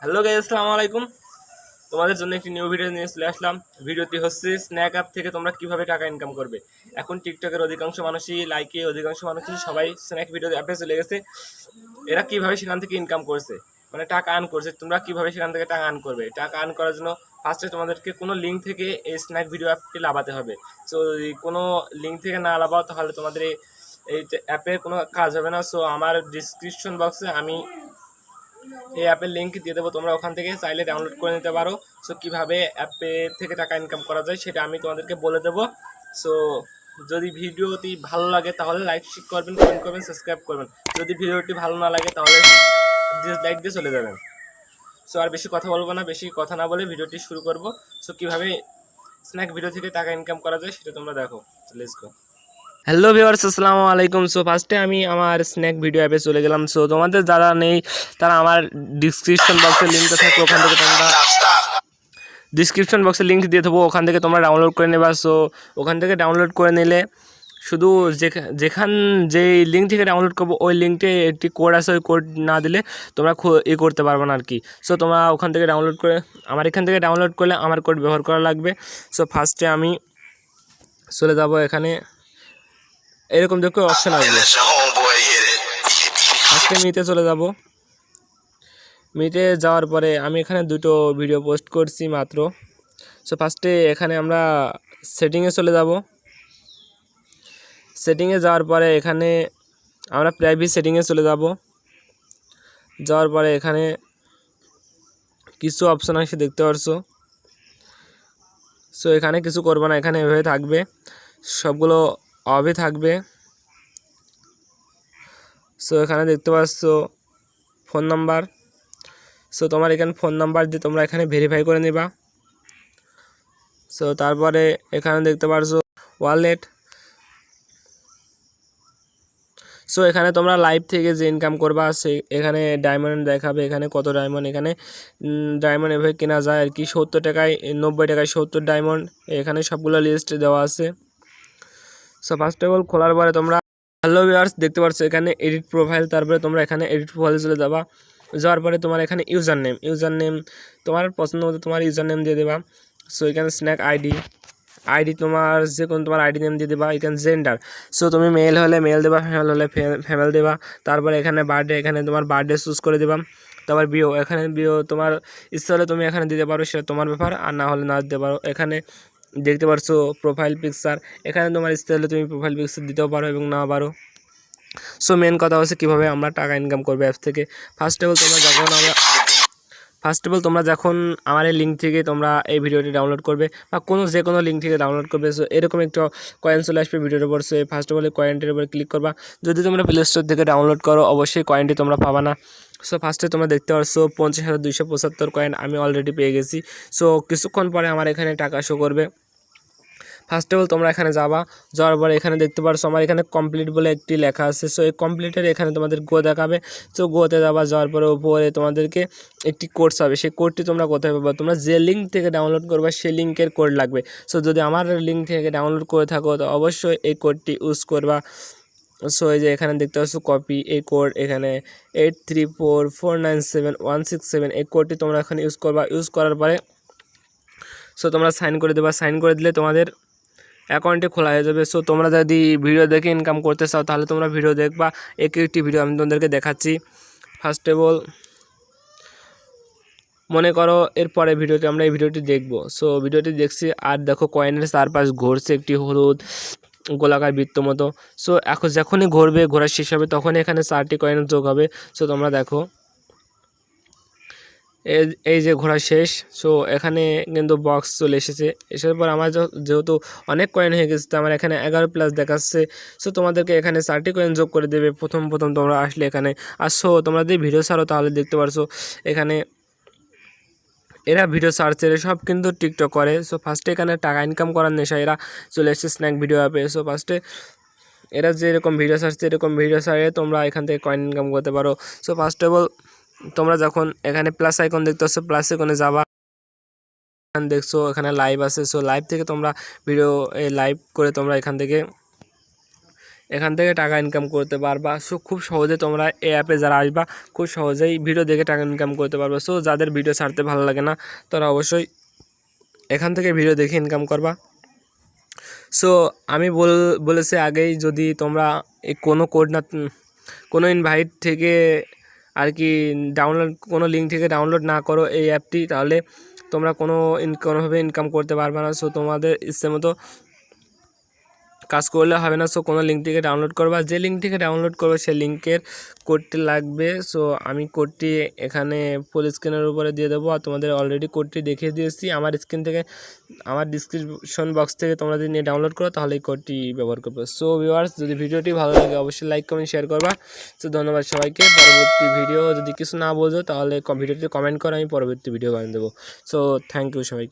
Hello guys, আসসালামু আলাইকুম। তোমাদের জন্য একটি নিউ ভিডিও নিয়ে চলে আসলাম। ভিডিওটি হচ্ছে স্ন্যাক অ্যাপ থেকে তোমরা কিভাবে টাকা ইনকাম করবে। এখন টিকটকের অধিকাংশ মানুষই অধিকাংশ মানুষই সবাই স্ন্যাক ভিডিও অ্যাপে চলে গেছে। এরা কিভাবে সেখান থেকে ইনকাম করছে, মানে টাকা আর্ন করছে, তোমরা কিভাবে সেখান থেকে টাকা আর্ন করবে। টাকা আর্ন করার জন্য ফার্স্টে তোমাদেরকে কোনো লিঙ্ক থেকে এই স্ন্যাক ভিডিও অ্যাপটি লাগাতে হবে। সো যদি কোনো লিঙ্ক থেকে না লাগাও তাহলে তোমাদের এই অ্যাপে কোনো কাজ হবে না। সো আমার ডিসক্রিপশন বক্সে আমি এই অ্যাপের লিঙ্ক দিয়ে দেবো, তোমরা ওখান থেকে চাইলে ডাউনলোড করে নিতে পারো। সো কীভাবে অ্যাপে থেকে টাকা ইনকাম করা যায় সেটা আমি তোমাদেরকে বলে দেবো। সো যদি ভিডিওটি ভালো লাগে তাহলে লাইক করবেন, কমেন্ট করবেন, সাবস্ক্রাইব করবেন। যদি ভিডিওটি ভালো না লাগে তাহলে ডিসলাইক দিয়ে চলে যাবেন। সো আর বেশি কথা বলবো না, বেশি কথা না বলে ভিডিওটি শুরু করব। সো কীভাবে স্ন্যাক ভিডিও থেকে টাকা ইনকাম করা যায় সেটা তোমরা দেখো। Let's go. হ্যালো ভিউয়ার্স, আসসালামু আলাইকুম। সো ফার্স্টে আমি আমার স্ন্যাক ভিডিও অ্যাপে চলে গেলাম। সো তোমাদের যারা নেই তারা আমার ডিসক্রিপশন বক্সে লিঙ্কটা থাকে, ওখান থেকে তোমরা ডিসক্রিপশন বক্সে লিঙ্ক দিয়ে দেবো, ওখান থেকে তোমরা ডাউনলোড করে নেবা। সো ওখান থেকে ডাউনলোড করে নিলে শুধু যেই লিঙ্ক থেকে ডাউনলোড করবো ওই লিঙ্কটে একটি কোড আছে, ওই কোড না দিলে তোমরা করতে পারবে না আর কি। সো তোমরা ওখান থেকে ডাউনলোড করে আমার এখান থেকে ডাউনলোড করলে আমার কোড ব্যবহার করা লাগবে। সো ফার্স্টে আমি চলে যাব, এখানে এরকম দেখো অপশন আসবে। ফার্স্টে মিতে চলে যাব। মিতে যাওয়ার পরে আমি এখানে দুটো ভিডিও পোস্ট করছি মাত্র। সো ফার্স্টে এখানে আমরা সেটিংয়ে চলে যাব। সেটিংয়ে যাওয়ার পরে এখানে আমরা প্রাইভেট সেটিংয়ে চলে যাব। যাওয়ার পরে এখানে কিছু অপশন আসে দেখতে পারছো। সো এখানে কিছু করবো না, এখানে এভাবে থাকবে, সবগুলো অফে থাকবে। সো এখানে দেখতে পাচ্ছ ফোন নাম্বার। সো তোমার এখানে ফোন নাম্বার দিয়ে তোমরা এখানে ভেরিফাই করে নেবা। সো তারপরে এখানে দেখতে পারছো ওয়ালেট। সো এখানে তোমরা লাইভ থেকে যে ইনকাম করবা সে এখানে ডায়মন্ড দেখাবে, এখানে কত ডায়মন্ড, এখানে ডায়মন্ড এভাবে কেনা যায় আর কি। 70 টাকায় 90 টাকায় 70 ডায়মন্ড, এখানে সবগুলো লিস্ট দেওয়া আছে। সো ফার্স্ট অফ অল খোলার পরে তোমরা হ্যালো ভিউয়ার্স দেখতে পাচ্ছ এখানে এডিট প্রোফাইল, তারপরে তোমরা এখানে এডিট প্রোফাইলে চলে যাবা। যাওয়ার পরে তোমার এখানে ইউজার নেম তোমার পছন্দ মতো তোমার ইউজার নেম দিয়ে দেবা। সো এখানে স্ন্যাক আইডি তোমার যে কোনো তোমার আইডি নেম দিয়ে দেবা। এখানে জেন্ডার, সো তুমি মেল হলে মেল দেবা, ফিমেল হলে ফিমেল দেবা। তারপরে এখানে বার্থডে, এখানে তোমার বার্থডে চুজ করে দেবা। তারপর বিও, এখানে বিও তোমার ইচ্ছা হলে তুমি এখানে দিতে পারো, সেটা তোমার ব্যাপার, আর না হলে না দিতে পারো। এখানে দেখতে পারছো প্রোফাইল পিকচার, এখানে তোমার ইচ্ছা হলে তুমি প্রোফাইল পিকচার দিতেও পারো এবং না পারো। সো মেন কথা হচ্ছে কীভাবে আমরা টাকা ইনকাম করবো অ্যাপস থেকে। ফার্স্ট অফ অল তোমরা যখন আমার এই লিঙ্ক থেকে তোমরা এই ভিডিওটি ডাউনলোড করবে বা যে কোনো লিঙ্ক থেকে ডাউনলোড করবে, সো এরকম একটা কয়েন চলে আসবে ভিডিওর উপর। সো ফার্স্ট অফ অল এই কয়েনটির উপর ক্লিক করবা। যদি তোমরা প্লে স্টোর থেকে ডাউনলোড করো অবশ্যই কয়েনটি তোমরা পাবা না। সো ফার্স্টে তোমরা দেখতে পাচ্ছ 50,275 কয়েন আমি অলরেডি পেয়ে গেছি। সো কিছুক্ষণ পরে আমার এখানে টাকা শো করবে। ফার্স্ট অফ অল তোমরা এখানে যাওয়ার পরে এখানে দেখতে পারছো আমার এখানে কমপ্লিট বলে একটি লেখা আছে। সো এই কমপ্লিটের এখানে তোমাদের গো দেখাবে। সো গোতে যাওয়ার পরে উপরে তোমাদেরকে একটি কোড হবে, সেই কোডটি তোমরা কোথায় পাবে, তোমরা যে লিঙ্ক থেকে ডাউনলোড করবে সেই লিঙ্কের কোড লাগবে। সো যদি আমার লিঙ্ক থেকে ডাউনলোড করে থাকো তো অবশ্যই এই কোডটি ইউজ করবা। সো এই যে এখানে দেখতে পাচ্ছ কপি, এই কোড এখানে 8344971667 এই কোডটি তোমরা এখানে ইউজ করবা। ইউজ করার পরে সো তোমরা সাইন করে দেবা। সাইন করে দিলে তোমাদের অ্যাকাউন্টে খোলা হয়ে যাবে। সো তোমরা যদি ভিডিও দেখে ইনকাম করতে চাও তাহলে তোমরা ভিডিও দেখবা। একটি ভিডিও আমি তোমাদেরকে দেখাচ্ছি। ফার্স্ট অফ অল মনে করো এরপরে ভিডিওতে আমরা এই ভিডিওটি দেখব। সো ভিডিওটি দেখছি আর দেখো কয়েনের চারপাশ ঘুরছে একটি হলুদ গোলাকার বৃত্ত মতো। সো এখন যখনই ঘোরার শেষ হবে তখনই এখানে 4টি কয়েন যোগ হবে। সো তোমরা দেখো এই যে ঘোরা শেষ। সো এখানে কিন্তু বক্স চলে এসেছে। এসার পর আমার যেহেতু অনেক কয়েন হয়ে গেছে তো আমার এখানে 11+ দেখাচ্ছে। সো তোমাদেরকে এখানে 4টি কয়েন যোগ করে দেবে প্রথম তোমরা আসলে এখানে। আর সো তোমরা যদি ভিডিও ছাড়ো তাহলে দেখতে পারছো এখানে এরা ভিডিও সার্চের সব কিন্তু টিকটক করে। সো ফার্স্টে এখানে টাকা ইনকাম করার নেশা এরা চলে এসেছে স্ন্যাক ভিডিও অ্যাপে। সো ফার্স্টে এরা যে এরকম ভিডিও সার্চে এরকম ভিডিও সারে তোমরা এখান থেকে কয়েন ইনকাম করতে পারো। সো ফার্স্ট অফ অল তোমরা যখন এখানে প্লাস আইকন দেখতে পাচ্ছ প্লাস আইকনে যাবা, দেখছো এখানে লাইভ আছে। সো লাইভ থেকে তোমরা ভিডিও লাইভ করে তোমরা এখান থেকে এখান থেকে টাকা ইনকাম করতে পারবা। সো খুব সহজে তোমরা এই অ্যাপে যারা আসবা খুব সহজেই ভিডিও দেখে টাকা ইনকাম করতে পারবে। সো যাদের ভিডিও ছাড়তে ভালো লাগে না তারা অবশ্যই এখান থেকে ভিডিও দেখে ইনকাম করবা। সো আমি বলেছি আগেই, যদি তোমরা কোনো কোড না, কোনো ইনভাইট থেকে আর কি কোনো লিঙ্ক থেকে ডাউনলোড না করো এই অ্যাপটি, তাহলে তোমরা কোনোভাবে ইনকাম করতে পারবে না। সো তোমাদের ইচ্ছে মতো কাজ করলে হবে না। সো কোনো লিঙ্ক থেকে ডাউনলোড করবা, যে লিঙ্ক থেকে ডাউনলোড করবে সেই লিঙ্কের কোডটি লাগবে। সো আমি কোডটি এখানে ফুল স্ক্রিনের উপরে দিয়ে দেবো, আর তোমাদের অলরেডি কোডটি দেখিয়ে দিয়েছি আমার স্ক্রিন থেকে, আমার ডিসক্রিপশন বক্স থেকে তোমরা যদি নিয়ে ডাউনলোড করো তাহলে এই কোডটি ব্যবহার করবে। সো ভিউয়ার্স, যদি ভিডিওটি ভালো লাগে অবশ্যই লাইক কমেন্ট শেয়ার করবা। সো ধন্যবাদ সবাইকে। পরবর্তী ভিডিও যদি কিছু না বোঝো তাহলে ভিডিওতে কমেন্ট করো, আমি পরবর্তী ভিডিও বানিয়ে দেবো। সো থ্যাংক ইউ সবাইকে।